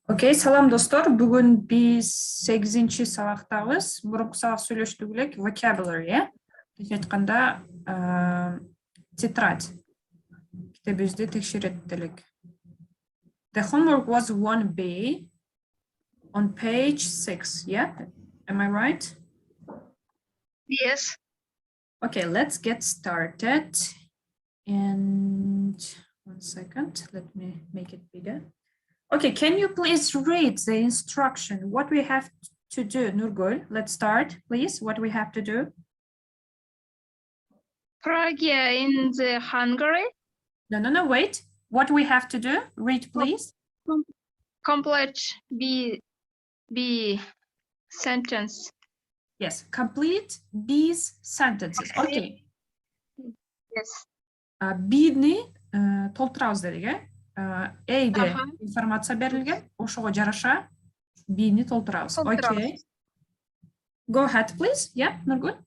Окей, салам достор. Бүгүн биз 8-чи сабактабыз. Мурунку сабак сүйлөштүк элек vocabulary, Тез айтканда, тетрадь. Китебибизди текшерет элек. The homework was 1B on page 6, yeah? Am I right? Yes. Okay, let's get started. And 1 second, let me make it bigger. Okay, can you please read the instruction? What we have to do, Nurgul? Let's start, please. What we have to do? Prague in the Hungary. No, wait. What we have to do? Read, please. Complete B sentence. Yes, complete these sentences. Okay. Yes. B'ni толтурабыз дедик, Эйде Ага. информация берилген, ошого жараша B'ni толтурабыз. Толтурабыз. Okay. Go ahead, please. Yeah, Nurgul.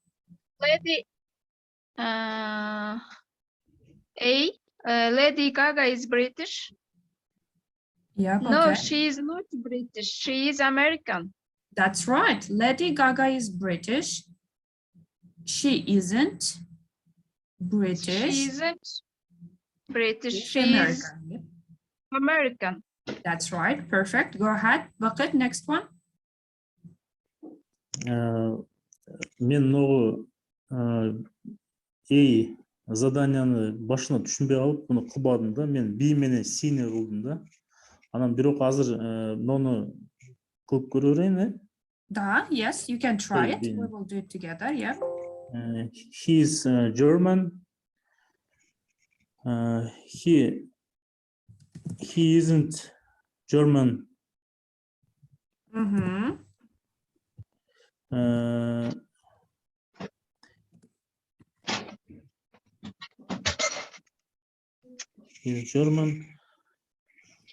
Lady Gaga is British. Yeah, No, okay. she is not British. She is American. That's right. Lady Gaga is British. She isn't British. She isn't British. She's She is American. American. That's right. Perfect. Go ahead. Bucket, next one. Мен могу заданияны башына түшүнбөй калып, буну кылбадым да. Мен B менен C-ни кылдым да. Анан бирок азыр мону кылып көрө берейин, Da, yes, you can try it. Okay, We will do it together. Yeah. He is German. He isn't German. Mm-hmm. He's German.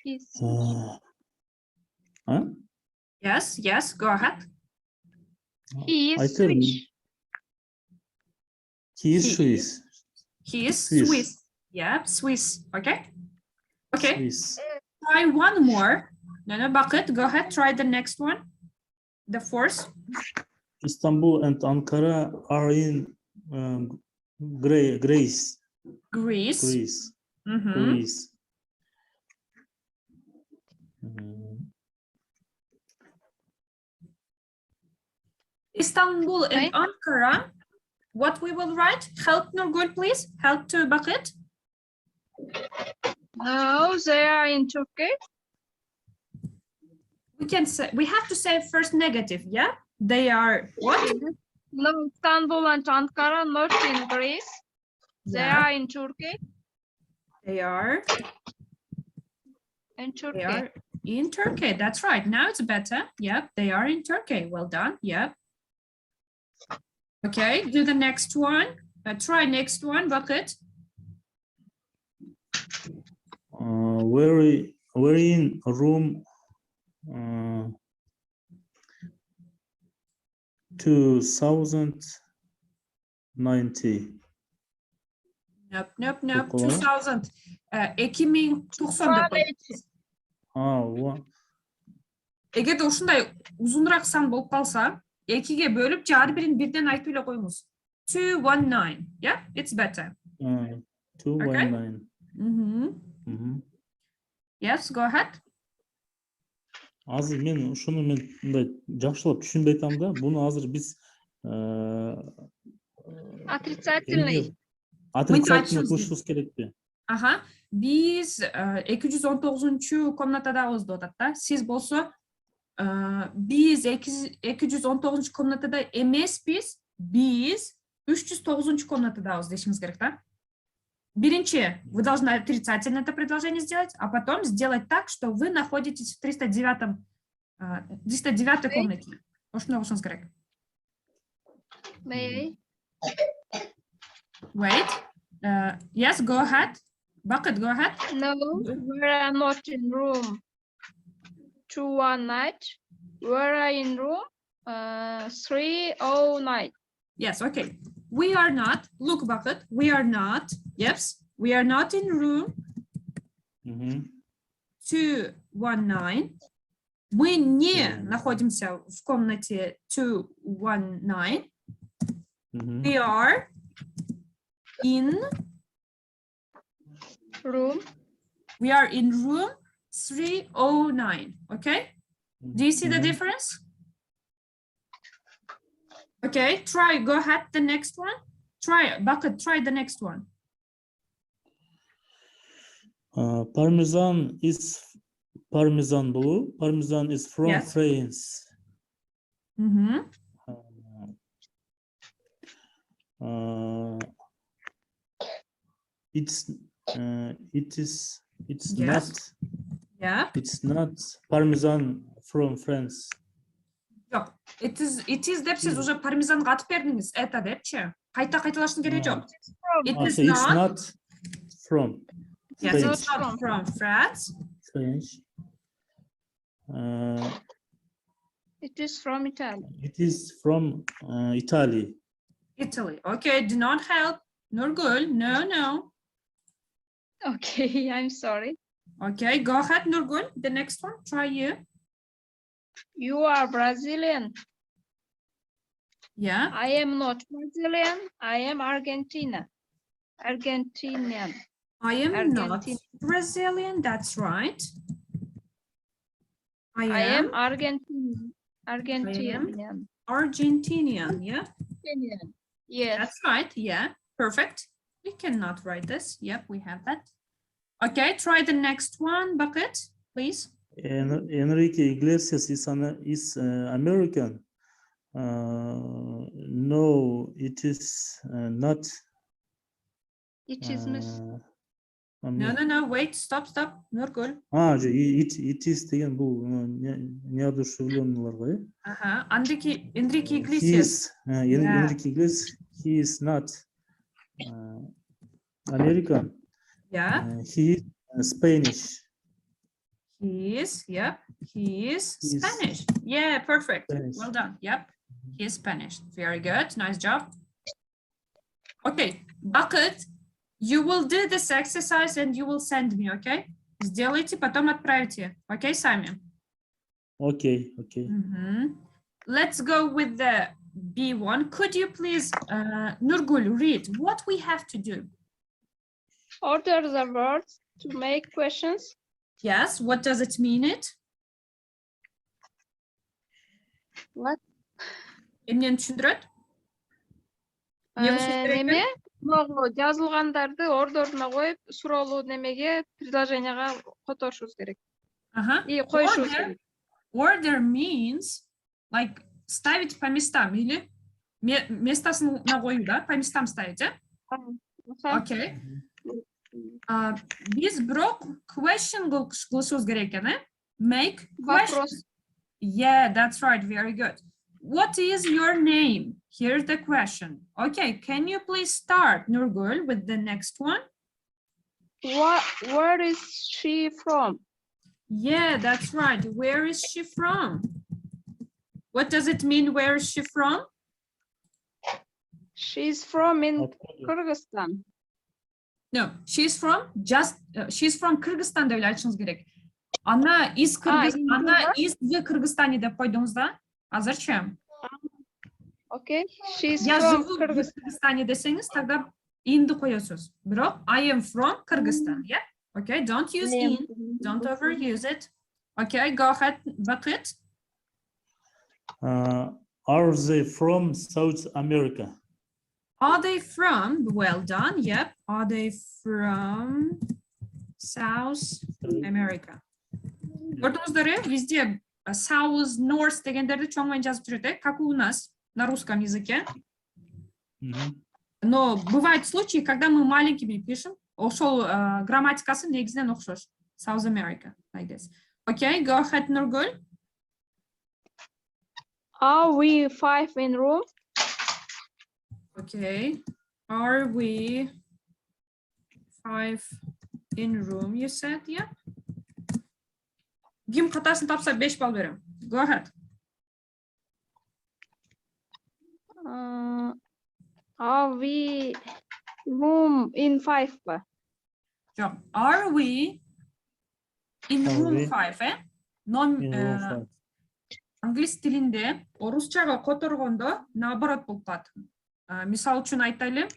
He's Huh? Yes, go ahead. He I is tell you. Swiss. He is Swiss. He is Swiss. Swiss. Yeah, Swiss. Okay. Okay. Swiss. Try one more. No, Bucket, go ahead. Try the next one. The fourth. Istanbul and Ankara are in Greece. Greece. Mm-hmm. Greece. Istanbul and Okay. Ankara. What we will write? Help Nurgul, please. Help to Bucket. No, they are in Turkey. We can say, we have to say first negative, yeah? They are what? No, Istanbul and Ankara not in Greece. They Yeah. are in Turkey. They are in Turkey. That's right. Now it's better. Yep, they are in Turkey. Well done. Yep. Okay, do the next one. Try next one, Bucket. We're in room 2090. Nope. Çok 2000. 2090 деп қойдық. Эгерде ушундай узунураак сан болуп калса, 2ге бөлүп, ар бирин бирден айтып эле коюңуз. 219. Yeah, it's better. 219. Yes, go ahead. Азыр мен ушуну мындай жакшылап түшүнбөй атам да. Буну азыр биз Отрицательный. отрицательный кылышыбыз керекпи? Ага. Биз 219 комнатадабыз деп атат да. Сиз болсо биз 219 комнатада эмеспиз, биз 309 комнатадабыз дешиңиз керек да. Биринчи, вы должны отрицательное это предложение сделать, а потом сделать так, что вы находитесь в 309 комнате. Ошондой болушуңуз керек. May Wait. Yes, go ahead. Bucket, go ahead. No, we are not in room 219. We are in room 309. Yes, okay. We are not, look, Bucket, we are not, yes, we are not in room 219. Мы не находимся в комнате 219. We are in Room. We are in room 309. Okay? Do you see the difference? Okay, try. Go ahead. The next one. Try, Bucket. Try the next one. Parmesan is blue. Parmesan is from Yes. France. It's Yes. not. Yeah. It's not Parmesan from France. Yok. It is деп сіз уже пармезанға атып бердіңіз. Это депче. Қайталаштың керегі жоқ. It is It's not. not from. Yes, French. it's not from France. French. It is from Italy. It is from Italy. Italy. Okay, do not help. Nurgul. No. Okay, I'm sorry. Okay, go ahead, Nurgul. The next one. Try you. You are Brazilian. Yeah. I am not Brazilian. I am Argentinian. I am not Argentine. Brazilian. That's right. I I am am Argentinian. Argentinian. Yeah. Yes. That's right. Yeah. Perfect. We cannot write this. Yep, we have that. Okay, try the next one, Bucket, please. Enrique Iglesias is American. No, it is not. It is Miss. No. Wait. Stop. Nurgul. It is деген бұл неодушевленныйларға, Enrique Iglesias. Enrique Iglesias, he is not American. Yeah. He is Spanish. He is Spanish. Yeah, perfect. Spanish. Well done. Yep. He is Spanish. Very good. Nice job. Okay, Bucket, you will do this exercise and you will send me, okay? Сделайте, потом отправите. Okay, сами. Okay. Let's go with the B1. Could you please, Nurgul, read what we have to do? Order the words to make questions. Yes, what does it mean it? What? Эмнени түшүндүрөт? Неме? Могу жазылгандарды ордоруна коюп, суролуу немеге, предложенияга которушубуз керек. И коюшубуз керек. Order means like ставить по местам или местосына коюу, да? По местам ставить, да? Okay. Биз бирок question кылышыбыз керек экен, э? Make question. Yeah, that's right. Very good. What is your name? Here's the question. Okay, can you please start, Nurgul, with the next one? Where is she from? Yeah, that's right. Where is she from? What does it mean, where is she from? She's from in Kyrgyzstan. No, she's from Kyrgyzstan деп айтышыңыз керек. Она из в Кыргызстане деп койдуңуз да? Азырчы? Okay, she's Я from живу в Кыргызстане десеңиз, тогда инди коесуз. Бирок I am from Kyrgyzstan, yeah? Okay, don't use in, don't overuse it. Okay, go ahead, Bucket. Are they from South America? Are they from, well done, yep. Are they from South America? Көрдүңүздөр, везде South, North дегендерди чоңойн жазып жүрөт, как у нас на русском языке. Но бывают случаи, когда мы маленькими пишем, ошол грамматикасы негизинен окшош. South America, like this. Okay, go ahead, Nurgul. Are we 5 in room? Okay, are we 5 in room, you said, yeah? Ким катасын тапса 5 балл берем. Go ahead. Are we room in 5? Are we in room 5, eh? англис тилинде орусчага которгондо наоборот болуп калат. Мисал үчүн айтайлы.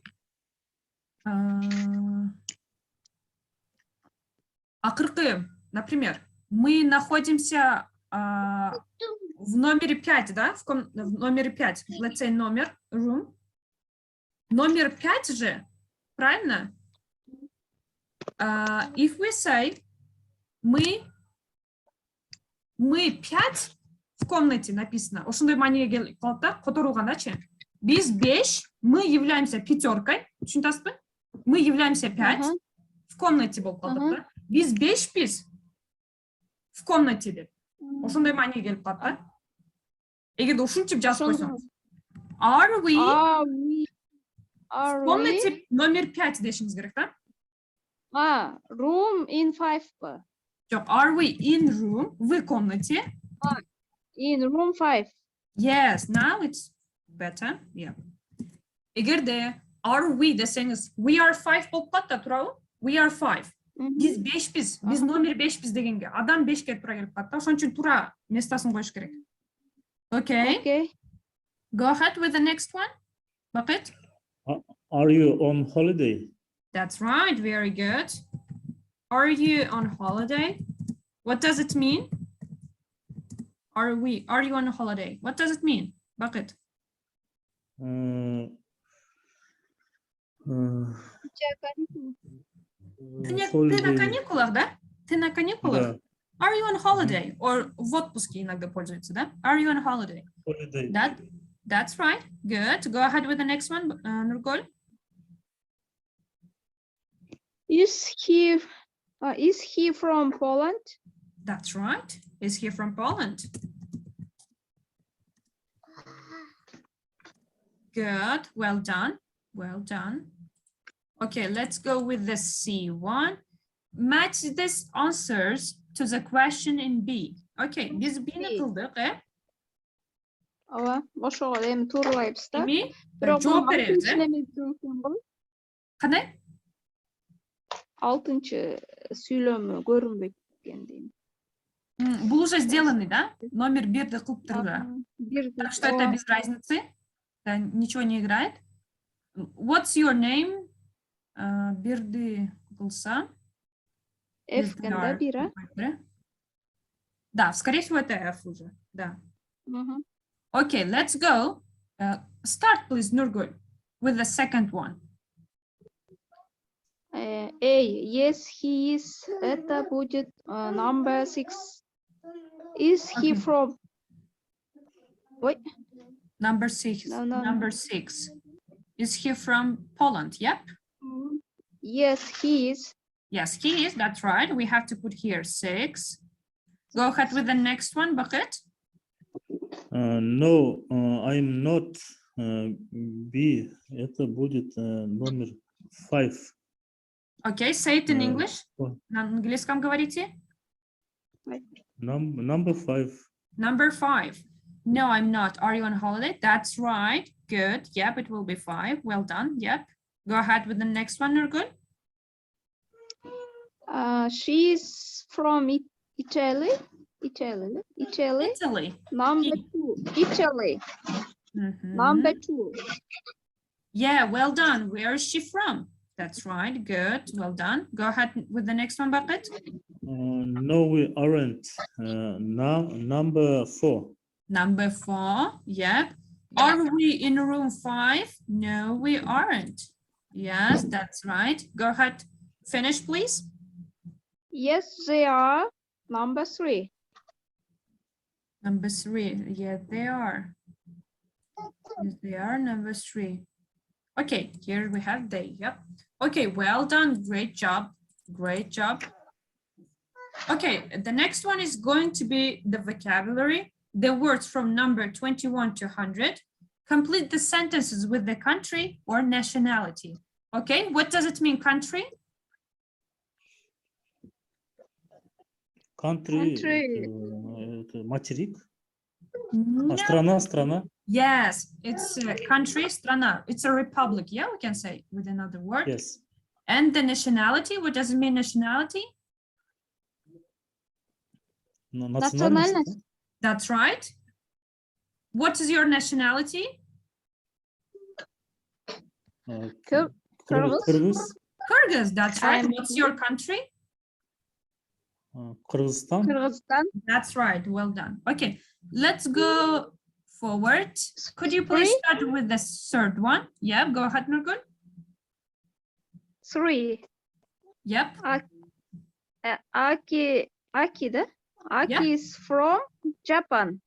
Акыркы, например, мы находимся в номере 5, да? В номере 5. Let's say номер, room. Номер 5 же, правильно? If we say мы 5 в комнате написано. Ошондой мааниге келип калат да, которулгандачы. Биз 5, мы являемся пятеркой. Түшүнүп атасызбы? Мы являемся 5 в комнате болуп калат да. Биз 5 биз в комнате деп. Ошондой мааниге келип калат да. Эгерде ушинтип жазып койсоңуз. Are we в комнате номер 5 дешиңиз керек да? Room in 5 ба? Жок, are we in room в комнате? In room 5. Yes, now it's better. Yeah. Эгерде are we десеңиз, we are 5 болуп калат да, туурабы? We are 5. Биз 5 биз, биз номер 5 биз дегенге адам 5ке туура келип калат да. Ошон үчүн туура местасын коюш керек. Okay. Go ahead with the next one. Bakit? Are you on holiday? That's right, very good. Are you on holiday? What does it mean? Are you on holiday? What does it mean? Bakit? Ты на каникулах, да? Ты на каникулах? Are you on holiday? Or в отпуске иногда пользуется, да? Are you on holiday? Holiday. That's right. Good. Go ahead with the next one, Nurgul. Is he from Poland? That's right. Is he from Poland? Good. Well done. Well done. Okay, let's go with the C1. Match these answers to the question in B. Okay, this B'ni kıldık. Ооба, ошого эми тууралайбыз да. Бирок жооп беребиз. Кандай? 6-чы сүйлөмү көрүнбөйт экен. Бул уже сделанный, да? Номер 1-ди кылып турду. Так что это без разницы. Да, ничего не играет. What's your name? Бирди кылса. F да, бира. Да, скорее всего, это F уже. Да. Okay, let's go. Start, please, Nurgul, with the second one. A, yes, he is. Это будет number 6. Is he from? Wait. Number 6. No. Number 6. Is he from Poland? Yep. Yes, he is. Yes, he is. That's right. We have to put here 6. Go ahead with the next one, Bucket. No, I'm not. B. Это будет номер 5. Okay, say it in English. На английском говорите. Number 5. Number 5. No, I'm not. Are you on holiday? That's right. Good. Yep, it will be 5. Well done. Yep. Go ahead with the next one, Nurgul. She's from Italy. Number 2. Italy. Number 2. Yeah, well done. Where is she from? That's right. Good. Well done. Go ahead with the next one, Bucket. No, we aren't. Number 4. Number 4. Yep. Are we in room 5? No, we aren't. Yes, that's right. Go ahead. Finish, please. Yes, they are. Number 3. Number 3. Yeah, they are. Yes, they are number 3. Okay, here we have they. Yep. Okay, well done. Great job. Great job. Okay, the next one is going to be the vocabulary. The words from number 21 to 100. Complete the sentences with the country or nationality. Okay, what does it mean, country? Country. Материк. No. Страна. Yes, it's a country, страна. It's a republic, yeah, we can say with another word. Yes. And the nationality, what does it mean, nationality? Национальность. That's right. What is your nationality? Кыргыз. Kyrgyz, that's right. I'm- What's your country? Кыргызстан. Кыргызстан. That's right. Well done. Okay, let's go forward. Could you please start with the third one? Yeah, go ahead, Nurgul. 3. Yep. Aki да? Aki Yeah. is from Japan.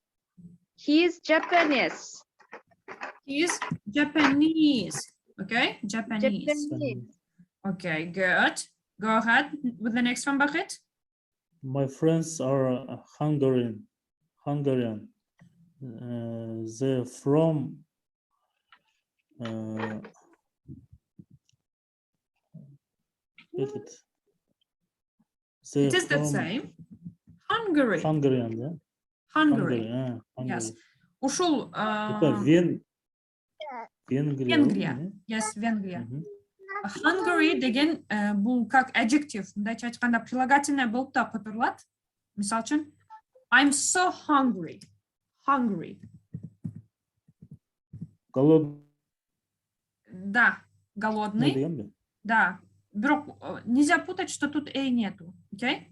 He is Japanese. He is Japanese. Okay, Japanese. Japanese. Okay, good. Go ahead with the next one, Bakit. My friends are Hungarian. They're from It is the same. Hungary. Hungarian, да? Hungary. Hungary. Yes. Ушул Это Венгрия. Венгрия. Yes, Венгрия. Hungary деген бул как adjective, мындайча айтканда прилагательное болуп да которулат. Мисал үчүн, I'm so hungry. Hungry. Да, голодный. Да. Бирок нельзя путать, что тут эй нету. Okay?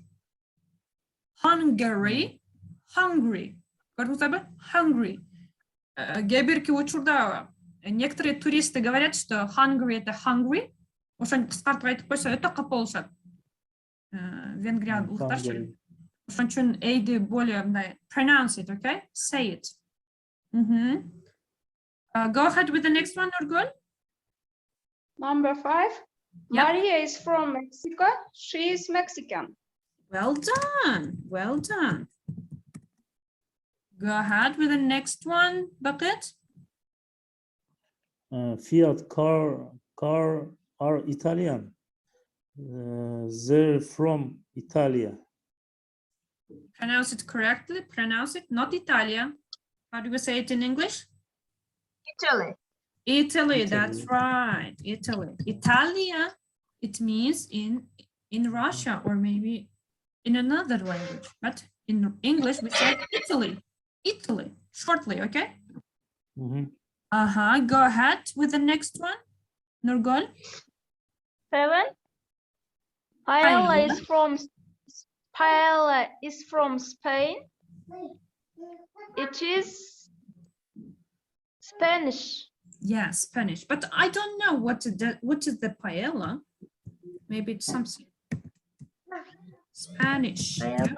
Hungary. Hungry. Көрдүңүзбү? Hungry. Кээ учурда некоторые туристы говорят, что hungry это hungry. Ошон кыскартып айтып койсо өтө кап болушат. Венгриялыктар. Ошон үчүн эйди более мындай pronounce it, okay? Say it. Go ahead with the next one, Nurgul. Number 5. Yep. Maria is from Mexico. She is Mexican. Well done. Well done. Go ahead with the next one, Bucket. Fiat car are Italian. They're from Italia. Pronounce it correctly. Pronounce it, not Italia. How do we say it in English? Italy. Italy, that's right. Italy. Italia, it means in Russia or maybe in another language. But in English, we say Italy. Italy, shortly, okay? Go ahead with the next one. Nurgul. 7. Paella is from Spain. It is Spanish. Yeah, Spanish. But I don't know what is the paella. Maybe it's something Spanish. Yeah?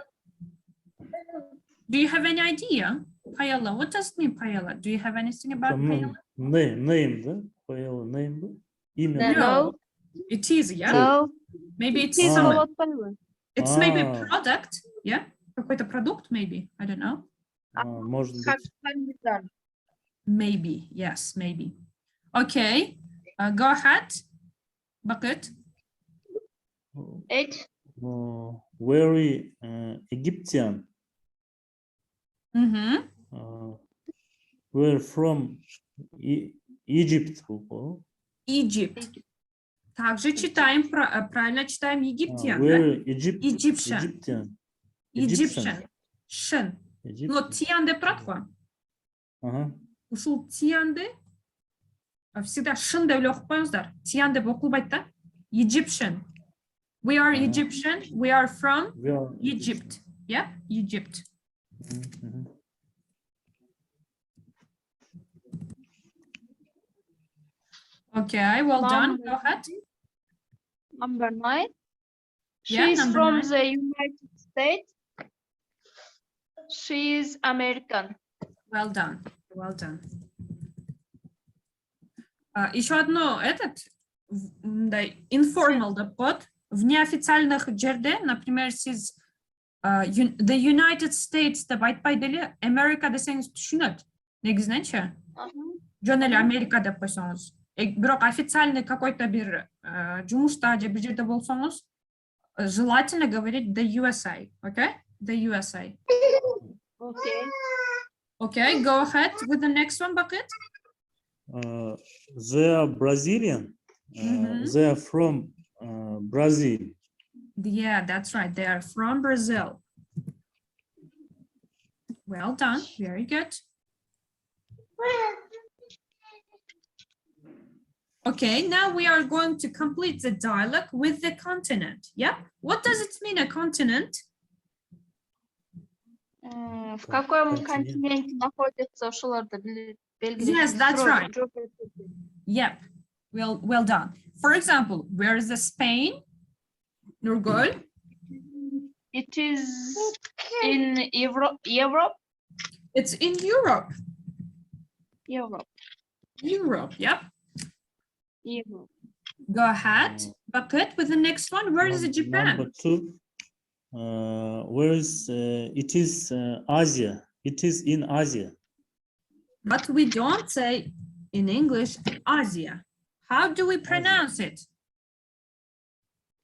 Do you have any idea? Paella. What does it mean, paella? Do you have anything about paella? Name, да? Paella, name, да? Имя. No. It is, yeah. No. Maybe it's it's maybe a product, yeah. Какой-то продукт, maybe. I don't know. Может быть. Maybe, yes, maybe. Okay, go ahead, Bucket. 8. Very Egyptian. We're from Egypt. Egypt. Также читаем, правильно читаем египтян. Egyptian. Egyptian. Но тианде пратва. Ушул тианде всегда шын деп эле окуп коюңуздар. Тианде окулбайт да. Egyptian. We are Egyptian. We are from Egypt. Yeah, Egypt. Okay, well done. Go ahead. Number 9. Yeah, She's number from 9. the United States. She is American. Well done. Well done. Еще одно informal подход. В неофициальных жерде, например, сиз the United States деп айтпай деле America десеңиз түшүнөт. Негизиненчи. Жөн эле Америка деп койсоңуз. Бирок официальный какой-то бир жумушта же бир жерде болсоңуз, желательно говорить the USA, okay? The USA. Okay. Okay, go ahead with the next one, Bucket. They are Brazilian. They are from Brazil. Yeah, that's right. They are from Brazil. Well done. Very good. Okay, now we are going to complete the dialogue with the continent. Yeah? What does it mean, a continent? В каком континенте находится ошолорду белгилеш? Yes, that's right. Yep. Well done. For example, where is the Spain? Nurgul? It is in Europe. It's in Europe. Europe. Yep. Europe. Go ahead. Bucket with the next one. Where is Japan? Number 2. Where is it is Asia. It is in Asia. But we don't say in English Asia. How do we pronounce it?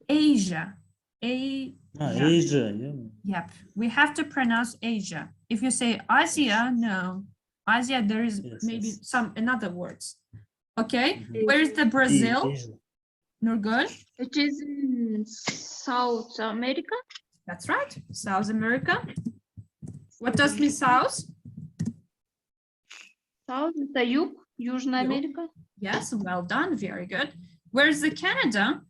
Asia. Asia. Yeah. Yep. We have to pronounce Asia. If you say Asia, no. Asia, there is maybe some another words. Okay. Where is the Brazil? Nurgul? It is in South America. That's right. South America. What does mean south? South is the юг, Южная Америка. Yes, well done. Very good. Where is the Canada?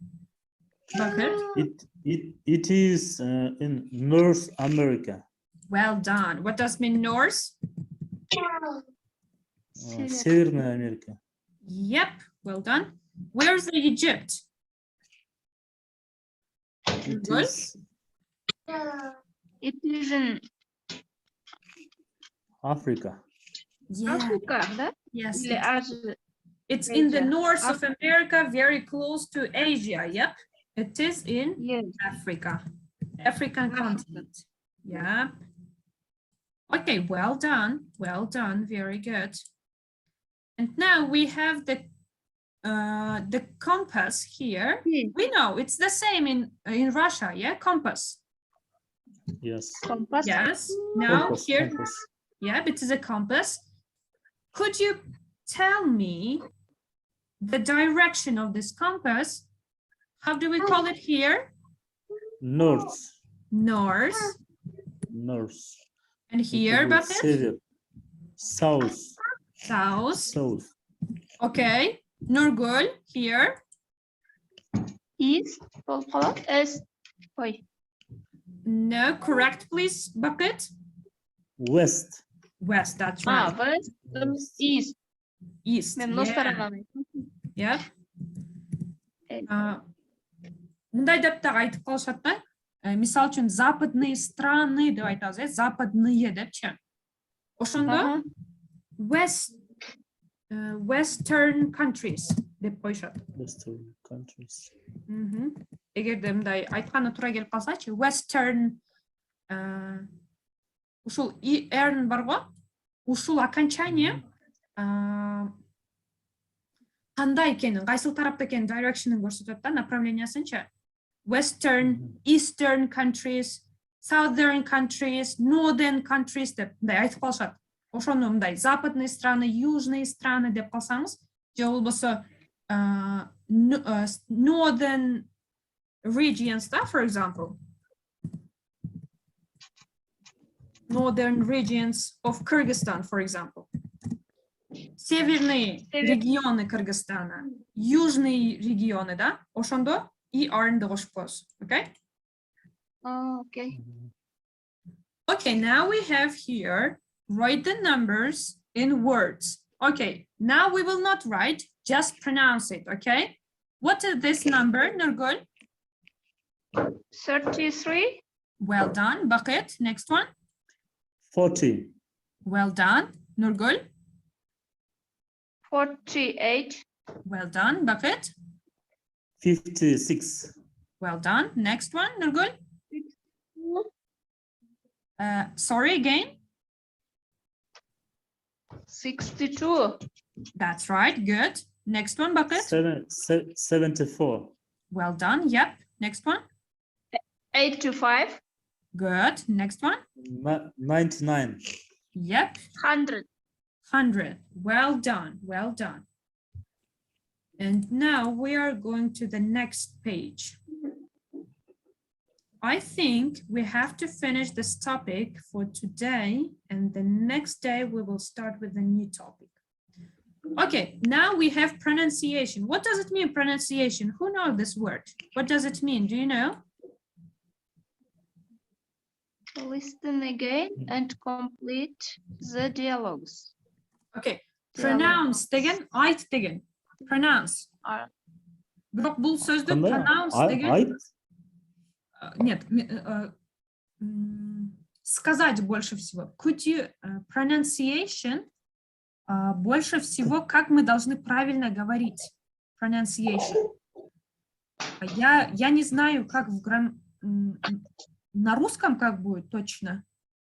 Bucket? It is in North America. Well done. What does mean north? Северная Америка. Yep, well done. Where is Egypt? It is in Africa. Yeah. Africa, да? Yes. It's in the north of America, very close to Asia. Yep. It is in Africa. African continent. Yeah. Okay, well done. Well done. Very good. And now we have the compass here. We know it's the same in Russia, yeah? Compass. Yes. Compass. Yes. Now Compass, here, compass. yeah, it is a compass. Could you tell me the direction of this compass? How do we call it here? North. North. North. And here, Bucket? Север. South. South. South. Okay. Nurgul, here. East. East. No, correct, please, Bucket. West. West, that's right. West. East. East. Yeah. Мындай деп та айтып калышат да. Мисал үчүн западные страны деп айтабыз, западные депчи. Ошондо Western countries деп коюшат. Western countries. Эгерде мындай айтканы туура келип калсачы, Western ушул эрн бар го, ушул окончание кандай экенин, кайсыл тарапта экенин direction'ын көрсөтөт да, направлениясынчы. Western, Eastern countries, Southern countries, Northern countries деп мындай айтып калышат. Ошону мындай западные страны, южные страны деп калсаңыз, же болбосо Northern regions да, for example. Northern regions of Kyrgyzstan, for example. Северные регионы Кыргызстана, южные регионы, да? Ошондо и арнды кошуп коебуз. Okay? Okay. Okay, now we have here, write the numbers in words. Okay, now we will not write, just pronounce it, okay? What is this number, Nurgul? 33. Well done. Bucket, next one. 40. Well done. Nurgul? 48. Well done. Bucket? 56. Well done. Next one, Nurgul? Sorry, again? 62. That's right. Good. Next one, Bucket? 74. Well done. Yep. Next one? 85. Good. Next one? 99. Yep. 100. 100. Well done. Well done. And now we are going to the next page. I think we have to finish this topic for today, and the next day we will start with a new topic. Okay, now we have pronunciation. What does it mean, pronunciation? Who knows this word? What does it mean? Do you know? Listen again and complete the dialogues. Okay, pronounce деген, айт деген. Pronounce. Бирок бул сөздү pronounce деген. Нет, сказать больше всего. Could you pronunciation больше всего, как мы должны правильно говорить. Pronunciation. Я не знаю, как на русском как будет точно.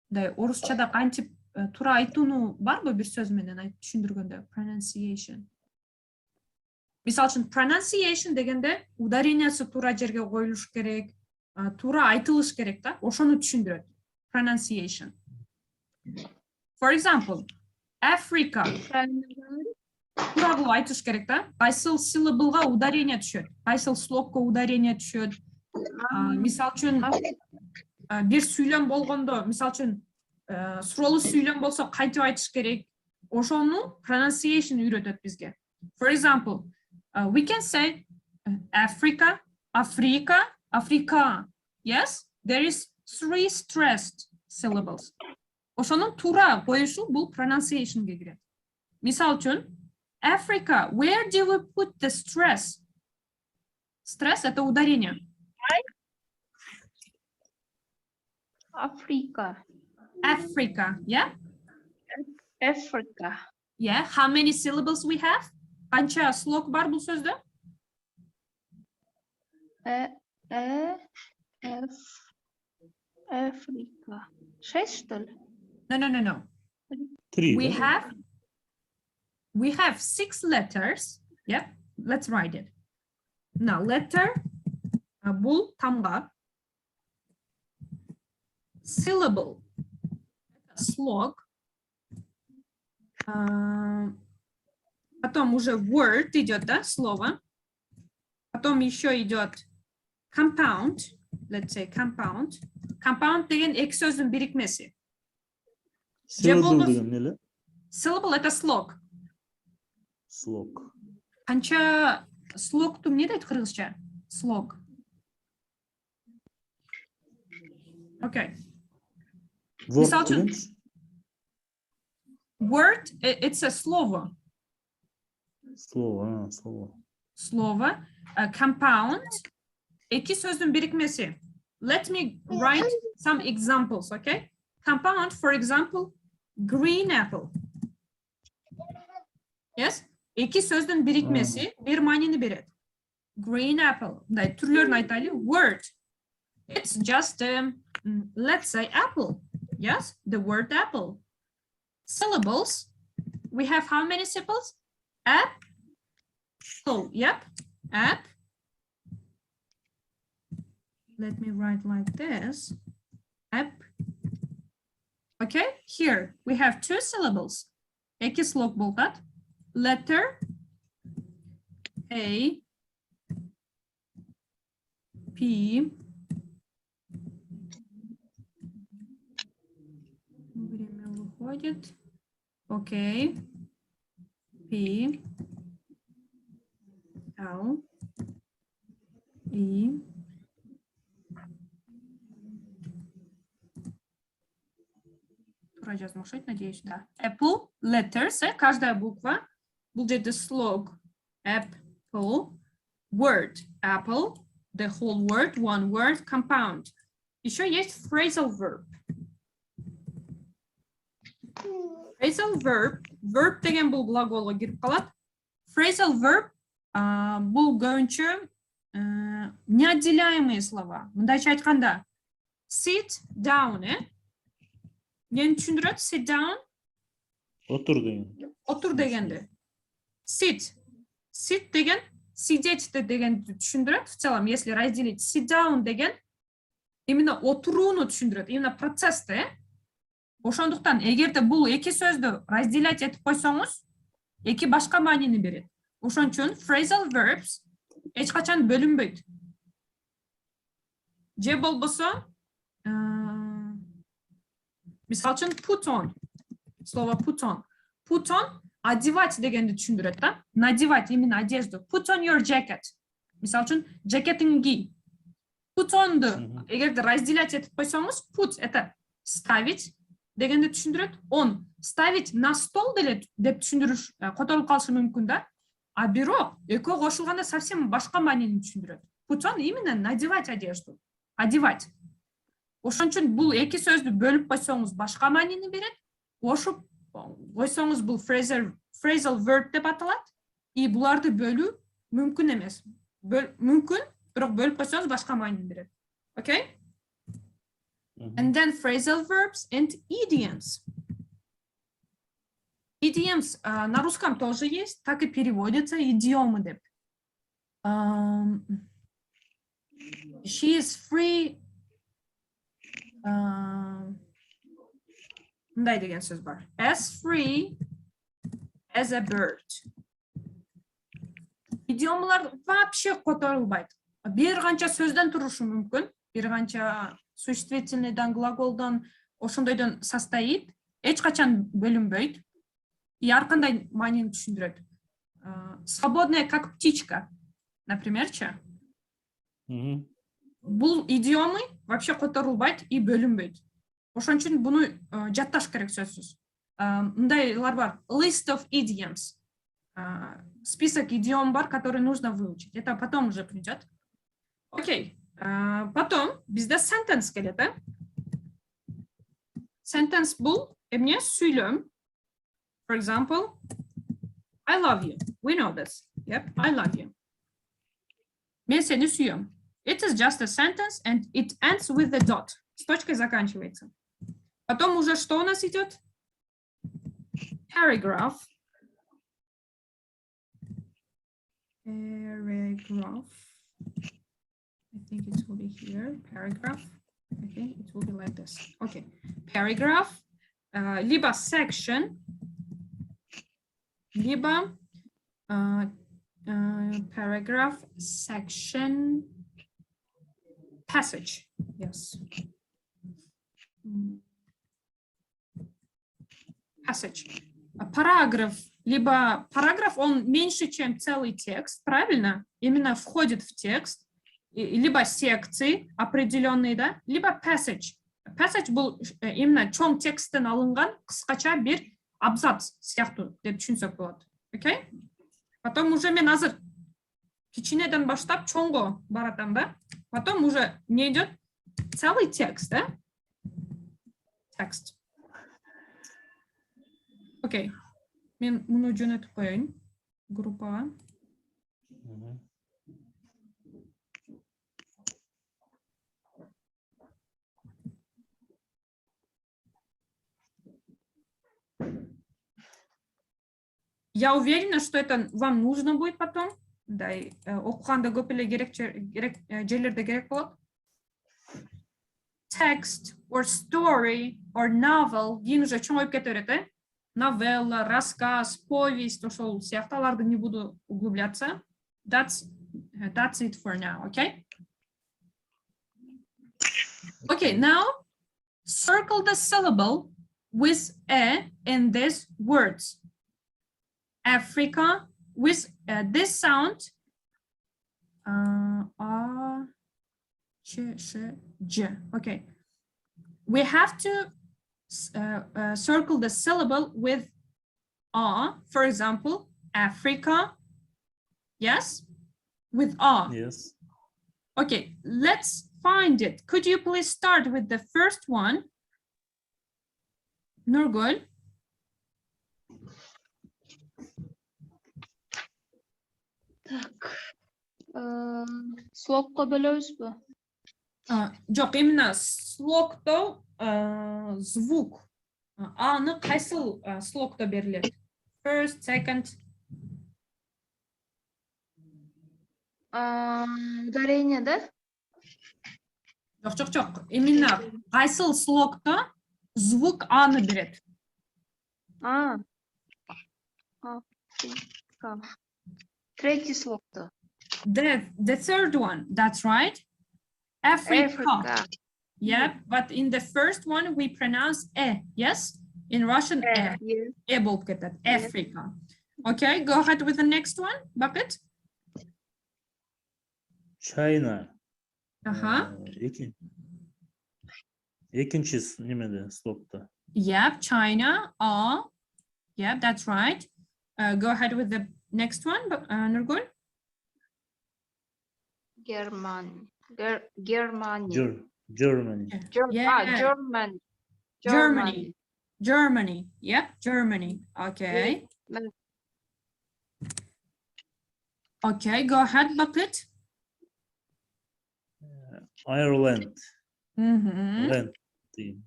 Да, орусчада кантип туура айтууну барбы бир сөз менен түшүндүргөндө? Pronunciation. Мисалы үчүн pronunciation дегенде ударениясы туура жерге коюлуш керек, туура айтылыш керек да, ошону түшүндүрөт. Pronunciation. For example, Africa. Туура кылып айтыш керек да. Кайсыл силабылга ударение түшөт, кайсыл слогко ударение түшөт. Мисалы үчүн бир сүйлөм болгондо, мисалы үчүн суролуу сүйлөм болсо кантип айтыш керек, ошону pronunciation үйрөтөт бизге. For example, we can say Africa, Africa, Africa. Yes, there is 3 stressed syllables. Ошонун туура коюшу бул pronunciationге кирет. Мисалы үчүн, Africa, where do we put the stress? Stress — это ударение. Africa. Africa, yeah? Africa. Yeah, how many syllables we have? Канча слог бар бул сөздө? Africa. 6, что ли? No. 3. We have 6 letters. Yeah, let's write it. Now, letter бул тамга. Syllable slog. Потом уже word идет, да, слово. Потом еще идет compound. Let's say compound. Compound деген эки сөздүн бирикмеси. Syllable деген неле? Syllable — это слог. Слог. Канча слогту эмне дейт кыргызча? Слог. Okay. Word, it's a слово. Слово. Compound. Эки сөздүн бирикмеси. Let me write some examples, okay? Compound, for example, green apple. Yes? Эки сөздүн бирикмеси бир маанини берет. Green apple. Мындай түрлөрүн айтайлы. Word. It's just, let's say, apple. Yes, the word apple. Syllables. We have how many syllables? Apple. Yep. App. Let me write like this. App. Okay, here we have 2 syllables. Эки слог болгат. Letter A, P. Время выходит. Окей. P, L, E. Тура жазмак окшойт, надеюсь, да. Apple, letters, каждая буква. Бул жерде слог. Apple, word, apple, the whole word, one word, compound. Еще есть phrasal verb. Phrasal verb, verb деген бул глаголго кирип калат. Phrasal verb бул көбүнчө неотделяемые слова. Мындайча айтканда, sit down, Нени түшүндүрөт? Sit down. Отур деген. Отур дегенди. Sit. Sit деген сидеть дегенди түшүндүрөт. В целом, если разделить, sit down деген именно отурууну түшүндүрөт, именно процессти. Ошондуктан, эгерде бул эки сөздү разделять этип койсоңуз, эки башка маанини берет. Ошон үчүн phrasal verbs эч качан бөлүнбөйт. же болбосо мисалы үчүн put on. Слово put on. Put on одевать дегенди түшүндүрөт да. Надевать именно одежду. Put on your jacket. Мисалы үчүн жакетиңди ки. Put on'ду эгерде разделять этип койсоңуз, put это ставить дегенди түшүндүрөт. On ставить на стол деле деп түшүндүрүш которулуп калышы мүмкүн да. А бирок экөө кошулганда совсем башка маанини түшүндүрөт. Put on именно надевать одежду. Одевать. Ошон үчүн бул эки сөздү бөлүп койсоңуз башка маанини берет. Кошуп койсоңуз бул phrasal verb деп аталат. И буларды бөлүү мүмкүн эмес. Мүмкүн, бирок бөлүп койсоңуз башка маанини берет. Okay? And then phrasal verbs and idioms. Idioms на русском тоже есть, так и переводятся идиомы деп. She is free. Мындай деген сөз бар. As free as a bird. Идиомалар вообще которулбайт. Бир канча сөздөн турушу мүмкүн. Бир канча существительныйдан, глаголдон, ошондойдон состоит. Эч качан бөлүнбөйт. И ар кандай маанини түшүндүрөт. Свободная как птичка, напримерчи. Бул идиомы вообще которулбайт и бөлүнбөйт. Ошон үчүн буну жатташ керек сөзсүз. Мындайлар бар. List of idioms. Список идиом бар, которые нужно выучить. Это потом уже придет. Окей. Потом bizde sentence келет, да? Sentence бул эмне сүйлөм. For example, I love you. We know this. Yep, I love you. Мен сени сүйөм. It is just a sentence and it ends with a dot. С точкой заканчивается. Потом уже что у нас идет? Paragraph. Paragraph. I think it will be here. Paragraph. Okay, it will be like this. Okay. Paragraph. Либо section. Либо paragraph, section, passage. Yes. Passage. Параграф, либо параграф, он меньше, чем целый текст, правильно? Именно входит в текст, либо секции определенные, да? Либо passage. Passage был именно чоң текстен алынган кыскача бир абзац сыяктуу деп түшүнсөк болот. Окей? Потом уже мен азыр кичинеден баштап чоңго баратам, да? Потом уже не идет целый текст, да? Текст. Окей. Мен муну жөнөтүп коеюн группага. Я уверена, что это вам нужно будет потом. Да, и окуганда көп эле жерлерде керек болот. Text or story or novel кийин уже чоңоюп кете берет, э? Новелла, рассказ, повесть, ошол сыяктууларды не буду углубляться. That's it for now, okay? Okay, now circle the syllable with a in these words. Africa with this sound a, ch, sh, j. Okay, we have to circle the syllable with a. For example, Africa. Yes, with a. Yes. Okay, let's find it. Could you please start with the first one? Nurgul. Так, слогко бөлөбүзбү? Жок, именно слогто звук. Аны кайсыл слогто берилет? First, second. Ударение, да? Жок. Именно кайсыл слогто звук аны берет? Третий слог-то. The third one, that's right. Africa. Yeah, but in the first one we pronounce e. Yes, in Russian e болуп кетет. Africa. Okay, go ahead with the next one. Bucket. China. Экинчи немеде стопта. Yep, China. Yeah, that's right. Go ahead with the next one, Nurgul. Germany. Germany. Yep, Germany. Okay. Okay, go ahead, Bucket. Ireland.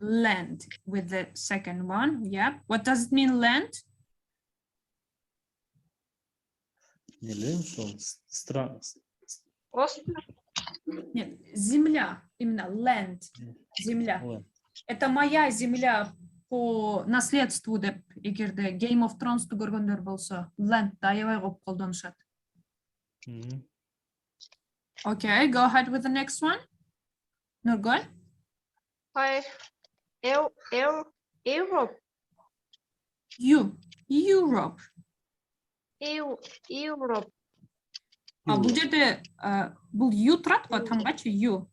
Land with the second one. Yep. What does it mean, land? Нет, земля, именно land, земля. Это моя земля по наследству деп эгерде Game of Thrones'ту көргөндөр болсо, land аябай көп колдонушат. Okay, go ahead with the next one. Nurgul. Europe. Europe. Europe. Бул жерде бул ю турат го, таңгачы ю.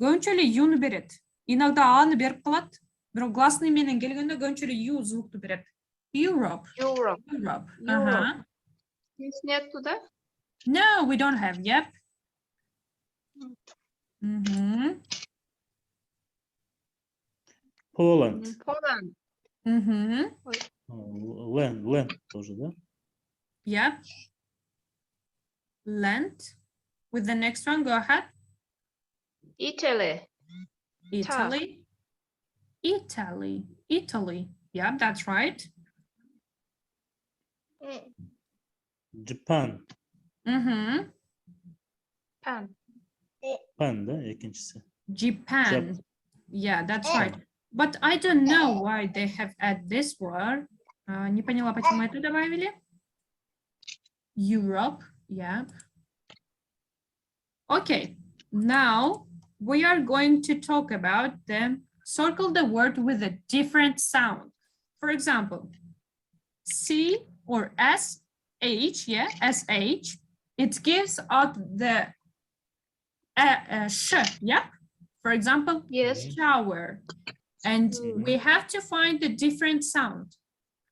Көбүнчө эле юну берет. Иногда аны берип калат, бирок гласный менен келгенде көбүнчө эле ю звукту берет. Europe. Здесь нету, да? No, we don't have. Yep. Poland. Land тоже, да? Yep. Land. With the next one, go ahead. Italy. Yep, that's right. Japan. Japan, да, экинчиси. Japan. Yeah, that's right. But I don't know why they have added this word. Не поняла, почему это добавили. Europe. Yeah. Okay. Now we are going to talk about them. Circle the word with a different sound. For example, C or SH, yeah, SH, it gives out the sh, yeah? For example, yes, shower. And we have to find the different sound.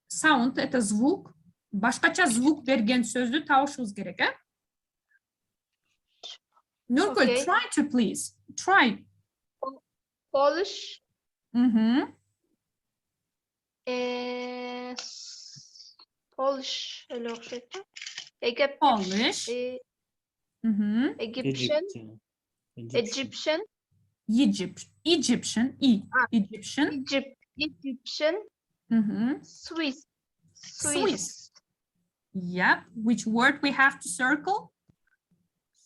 Sound, это звук. Башкача звук берген сөздү табышыбыз керек, а? Nurgul, try to please. Try. Polish. Polish. Polish. Egyptian. Egyptian. Swiss. Yep. Which word we have to circle?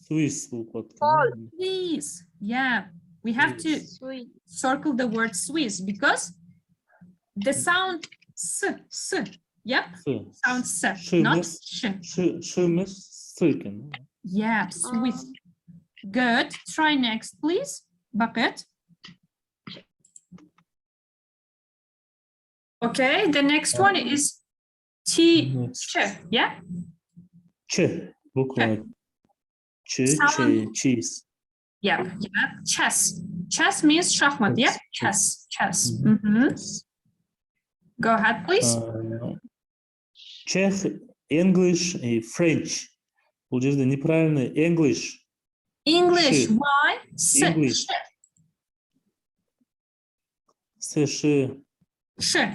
Swiss. Swiss. Yeah. We have to circle the word Swiss because the sound s. Yep. Sound s, not sh. Yeah, Swiss. Good. Try next, please. Bucket. Okay, the next one is ch. Yeah. Cheese. Yeah. Chess. Chess means шахмат. Yeah. Chess. Go ahead, please. Czech, English и French. Бул жерде неправильно English. English. Why? English. Sh.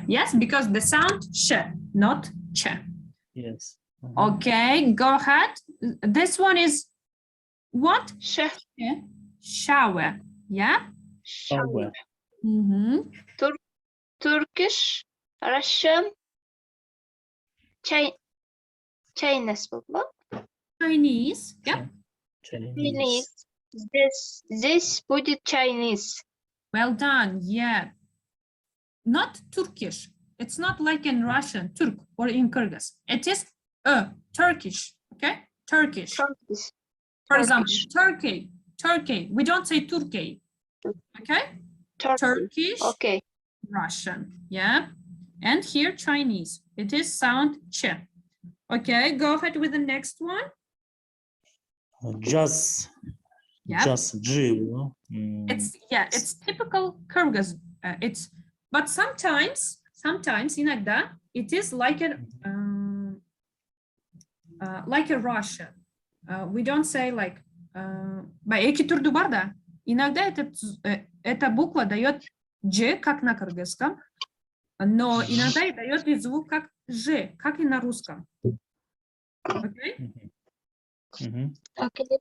Yes, because the sound sh, not ch. Yes. Okay, go ahead. This one is what? Shower. Yeah. Shower. Turkish, Russian, Chinese. Yeah. Chinese. This будет Chinese. Well done. Yeah. Not Turkish. It's not like in Russian, Turk, or in Kyrgyz. It is Turkish. Okay. Turkish. For example, Turkey. We don't say Turkey. Okay? Turkish. Okay. Russian. Yeah. And here Chinese. It is sound ch. Okay, go ahead with the next one. Just. Yeah. Just G. It's typical Kyrgyz. But sometimes иногда it is like a Russian. We don't say like эки түрдүү бар да. Иногда эта буква дает G, как на кыргызском, но иногда и дает и звук как Ж, как и на русском. Okay? Okay.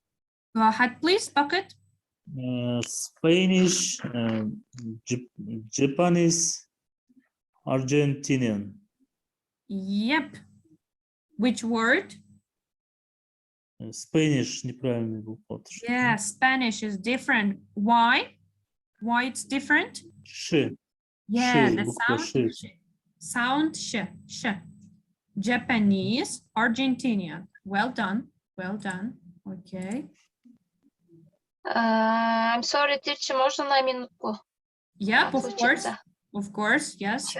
Go ahead, please, Bucket. Spanish, Japanese, Argentinian. Yep. Which word? Spanish неправильный был. Yeah, Spanish is different. Why? Why it's different? Ш. Yeah, Ш, the буква sound. Ш. Sound sh. Japanese, Argentinian. Well done. Well done. Okay. I'm sorry, teacher, можно на минутку? Yeah, of course. Of course, yes.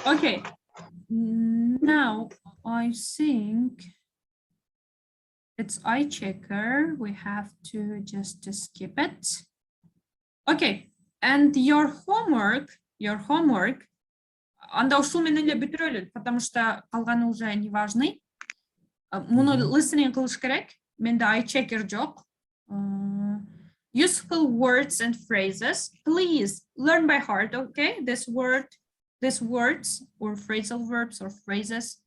Okay. Now I think it's eye checker. We have to just skip it. Okay. And your homework. Анда ушул менен эле бүтүрөлү, потому что калганы уже не важный. Муну listening кылыш керек. Менде eye checker жок. Useful words and phrases. Please learn by heart, okay? These words or phrasal verbs or phrases.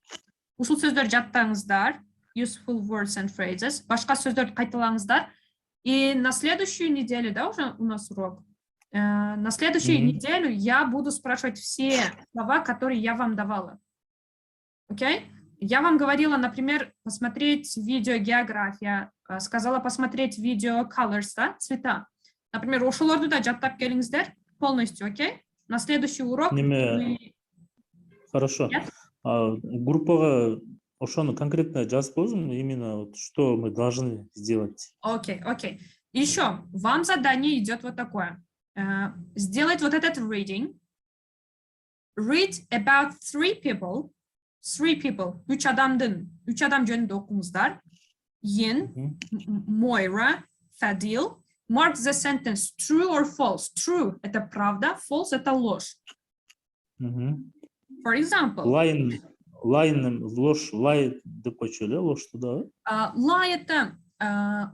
Ушул сөздөр жаттаңыздар. Useful words and phrases. Башка сөздөрдү кайталаңыздар. И на следующую неделю, да, уже у нас урок. На следующую неделю я буду спрашивать все слова, которые я вам давала. Окей? Я вам говорила, например, посмотреть видео география, сказала посмотреть видео colors, да, цвета. Например, ошолорду да жаттап келиңиздер полностью, окей? На следующий урок... Хорошо. Группага ошону конкретно жазып коюңуз, именно что мы должны сделать. Окей. Еще вам задание идет вот такое. Сделать вот этот reading. Read about three people. Üç adam жөнүндө окуңуздар. Yin, Moira, Fadil. Mark the sentence true or false. True — это правда, false — это ложь. For example. Lie ложь, lie деп койчу эле, ложь туда. Lie — это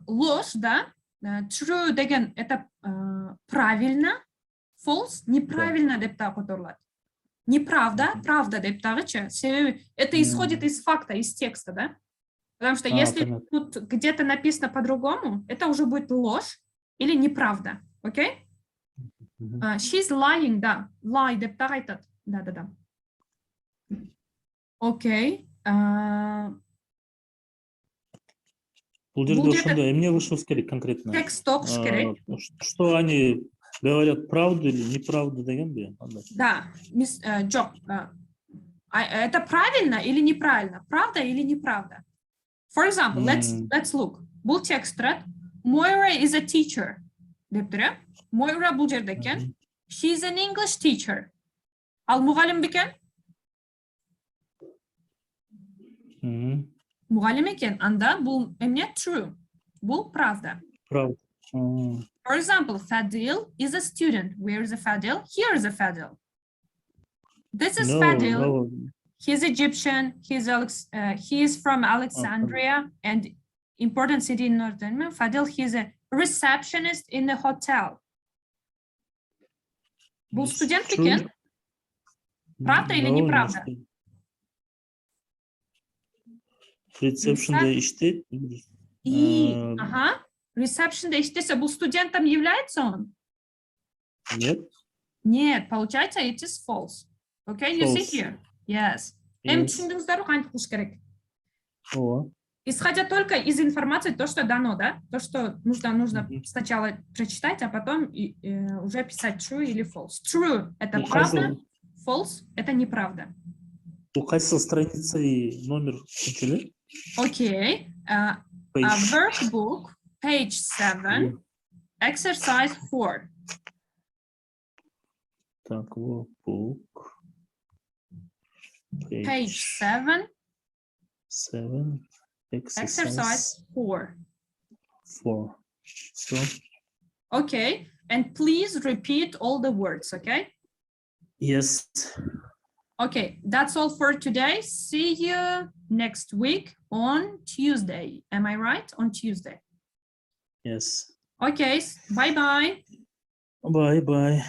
ложь, да. True деген — это правильно. False — неправильно деп так которулат. Неправда, правда деп дагычы. Это исходит из факта, из текста, да? Потому что если тут где-то написано по-другому, это уже будет ложь или неправда. Окей? She's lying, да. Lie деп так айтат. Да. Окей. Бул жерде ошондой эмне кылышыбыз керек конкретно? Текст окуш керек. Что они говорят, правду или неправду дегенби? Да, жок. Это правильно или неправильно? Правда или неправда? For example, let's look. Бул текст турат. Moira is a teacher. Дептир, Moira бул жерде экен. She's an English teacher. Ал мугалим бекен? Мугалим экен. Анда бул эмне? True. Бул правда. Правда. For example, Fadil is a student. Where is a Fadil? Here is a Fadil. This is Fadil. No. He's Egyptian. He is from Alexandria and important city in Northern. Fadil, he's a receptionist in the hotel. Был студент пекен? Правда или неправда? Ресепшнда иштейт. Ага. Ресепшнда иштесе, был студентом является он? Нет, получается, it is false. Okay, you see here? Yes. Түшүндүңүздөр кантип кылыш керек? Исходя только из информации, то, что дано, да? То, что нужно сначала прочитать, а потом уже писать true или false. True — это правда, false — это неправда. У кайсы страница и номер учили? Окей. Workbook, page 7, exercise 4. Так, workbook. Page 7. 7. Exercise 4. 4. So. Okay, and please repeat all the words, okay? Yes. Okay, that's all for today. See you next week on Tuesday. Am I right? On Tuesday. Yes. Okay, bye-bye. Bye-bye.